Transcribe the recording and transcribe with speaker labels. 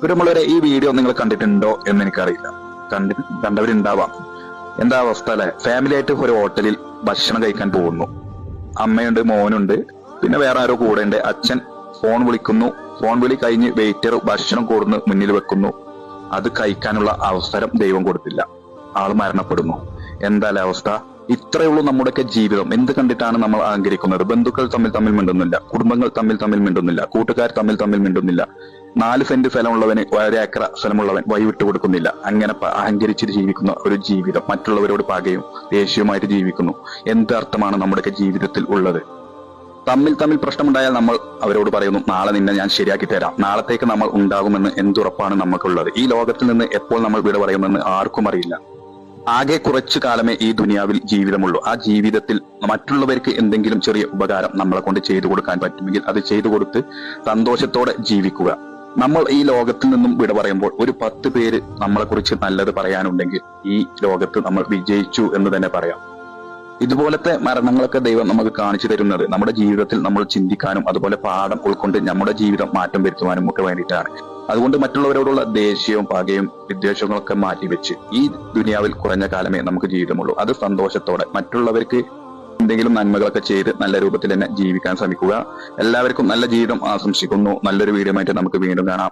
Speaker 1: പ്രിയമുള്ളവരെ, ഈ വീഡിയോ നിങ്ങൾ കണ്ടിട്ടുണ്ടോ എന്ന് എനിക്കറിയില്ല. കണ്ടവരുണ്ടാവാം. എന്താ അവസ്ഥ അല്ലെ? ഫാമിലി ആയിട്ട് ഒരു ഹോട്ടലിൽ ഭക്ഷണം കഴിക്കാൻ പോകുന്നു. അമ്മയുണ്ട്, മോനുണ്ട്, പിന്നെ വേറെ ആരോ കൂടെ ഉണ്ട്. അച്ഛൻ ഫോൺ വിളിക്കുന്നു. ഫോൺ വിളി കഴിഞ്ഞ് വെയിറ്റർ ഭക്ഷണം കൊടുന്ന് മുന്നിൽ വെക്കുന്നു. അത് കഴിക്കാനുള്ള അവസരം ദൈവം കൊടുത്തില്ല. ആള് മരണപ്പെടുന്നു. എന്താ അവസ്ഥ? ഇത്രയേ ഉള്ളൂ നമ്മുടെയൊക്കെ ജീവിതം. എന്ത് കണ്ടിട്ടാണ് നമ്മൾ അഹങ്കരിക്കുന്നത്? ബന്ധുക്കൾ തമ്മിൽ മിണ്ടുന്നില്ല, കുടുംബങ്ങൾ തമ്മിൽ മിണ്ടുന്നില്ല, കൂട്ടുകാർ തമ്മിൽ മിണ്ടുന്നില്ല. 4 സെന്റ് സ്ഥലമുള്ളവന് 1 ഏക്കർ സ്ഥലമുള്ളവൻ വഴിവിട്ട് കൊടുക്കുന്നില്ല. അങ്ങനെ അഹങ്കരിച്ചിട്ട് ജീവിക്കുന്ന ഒരു ജീവിതം, മറ്റുള്ളവരോട് പകയും ദേഷ്യവുമായിട്ട് ജീവിക്കുന്നു. എന്ത് അർത്ഥമാണ് നമ്മുടെയൊക്കെ ജീവിതത്തിൽ ഉള്ളത്? തമ്മിൽ പ്രശ്നമുണ്ടായാൽ നമ്മൾ അവരോട് പറയുന്നു, നാളെ നിന്നെ ഞാൻ ശരിയാക്കി തരാം. നാളത്തേക്ക് നമ്മൾ ഉണ്ടാകുമെന്ന് എന്തുറപ്പാണ് നമുക്കുള്ളത്? ഈ ലോകത്തിൽ നിന്ന് എപ്പോൾ നമ്മൾ വിട പറയുമെന്ന് ആർക്കും അറിയില്ല. ആകെ കുറച്ചു കാലമേ ഈ ദുനിയാവിൽ ജീവിതമുള്ളൂ. ആ ജീവിതത്തിൽ മറ്റുള്ളവർക്ക് എന്തെങ്കിലും ചെറിയ ഉപകാരം നമ്മളെ കൊണ്ട് ചെയ്തു കൊടുക്കാൻ പറ്റുമെങ്കിൽ അത് ചെയ്തു കൊടുത്ത് സന്തോഷത്തോടെ ജീവിക്കുക. നമ്മൾ ഈ ലോകത്തിൽ നിന്നും വിട പറയുമ്പോൾ ഒരു 10 പേര് നമ്മളെ കുറിച്ച് നല്ലത് പറയാനുണ്ടെങ്കിൽ ഈ ലോകത്ത് നമ്മൾ വിജയിച്ചു എന്ന് തന്നെ പറയാം. ഇതുപോലത്തെ മരണങ്ങളൊക്കെ ദൈവം നമുക്ക് കാണിച്ചു തരുന്നത് നമ്മുടെ ജീവിതത്തിൽ നമ്മൾ ചിന്തിക്കാനും അതുപോലെ പാഠം ഉൾക്കൊണ്ട് നമ്മുടെ ജീവിതം മാറ്റം വരുത്തുവാനും ഒക്കെ വേണ്ടിയിട്ടാണ്. അതുകൊണ്ട് മറ്റുള്ളവരോടുള്ള ദേഷ്യവും പകയും വിദ്വേഷങ്ങളൊക്കെ മാറ്റിവെച്ച് ഈ ദുനിയാവിൽ കുറഞ്ഞ കാലമേ നമുക്ക് ജീവിതമുള്ളൂ. അത് സന്തോഷത്തോടെ മറ്റുള്ളവർക്ക് എന്തെങ്കിലും നന്മകളൊക്കെ ചെയ്ത് നല്ല രൂപത്തിൽ തന്നെ ജീവിക്കാൻ ശ്രമിക്കുക. എല്ലാവർക്കും നല്ല ജീവിതം ആശംസിക്കുന്നു. നല്ലൊരു വീഡിയോ ആയിട്ട് നമുക്ക് വീണ്ടും കാണാം.